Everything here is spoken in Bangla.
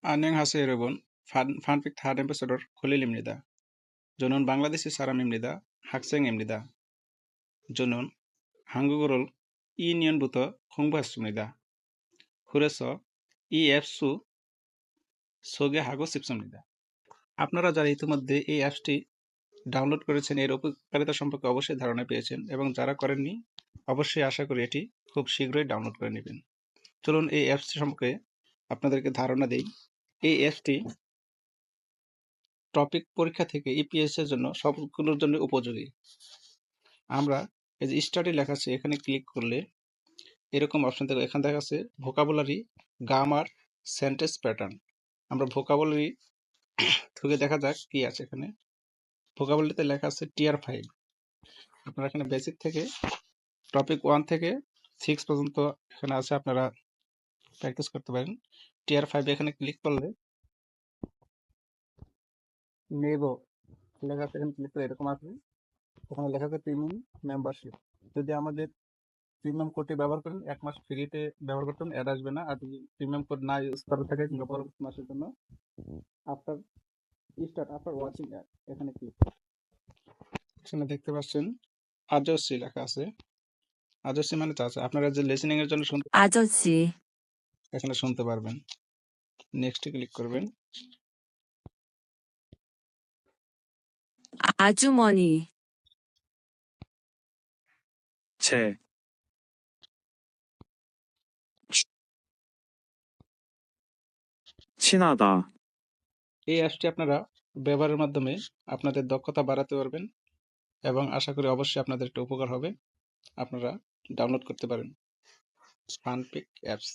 안녕하세요 여러분. 판픽 third episode 콜릴입니다. 저는 방글라데시 사람입니다. 학생입니다. 저는 한국어를 2년부터 공부했습니다. 그래서 이 앱스 소개하고 싶습니다. আপনারা যারা ইতিমধ্যে এই অ্যাপসটি ডাউনলোড করেছেন এর উপকারিতা সম্পর্কে অবশ্যই ধারণা পেয়েছেন এবং যারা করেননি অবশ্যই আশা করি এটি খুব শীঘ্রই ডাউনলোড করে নেবেন। চলুন এই অ্যাপসটি সম্পর্কে আপনাদেরকে ধারণা দেই। এই অ্যাপসটি টপিক পরীক্ষা থেকে ইপিএস এর জন্য সবগুলোর জন্য উপযোগী। আমরা এই যে স্টাডি লেখা আছে এখানে ক্লিক করলে এরকম অপশন থেকে এখানে দেখা আছে ভোকাবুলারি, গ্রামার, সেন্টেন্স প্যাটার্ন। আমরা ভোকাবুলারি থেকে দেখা যাক কি আছে এখানে। ভোকাবুলারিতে লেখা আছে টিয়ার 5। আপনারা এখানে বেসিক থেকে টপিক 1 থেকে 6 পর্যন্ত এখানে আছে, আপনারা প্র্যাকটিস করতে পারেন। টিয়ার 5 এখানে ক্লিক করলে নেবো লেখা আছে, এখানে ক্লিক করলে এরকম আসবে। ওখানে লেখা আছে প্রিমিয়াম মেম্বারশিপ। যদি আমাদের প্রিমিয়াম কোডটি ব্যবহার করেন 1 মাস ফ্রিতে ব্যবহার করতেন, অ্যাড আসবে না। আর যদি প্রিমিয়াম কোড না ইউজ করা থাকে কিংবা পরবর্তী মাসের জন্য আফটার আফটার ওয়াচিং অ্যাড এখানে ক্লিক করুন। এখানে দেখতে পাচ্ছেন আজসি লেখা আছে। আজসি মানে আছে আপনারা যে লিসেনিং এর জন্য শুনতে 아저씨, এখানে শুনতে পারবেন। নেক্সট ক্লিক করবেন। 아주머니, 제, 친하다, এই অ্যাপসটি আপনারা ব্যবহারের মাধ্যমে আপনাদের দক্ষতা বাড়াতে পারবেন এবং আশা করি অবশ্যই আপনাদের একটা উপকার হবে। আপনারা ডাউনলোড করতে পারেন ফানপিক অ্যাপস।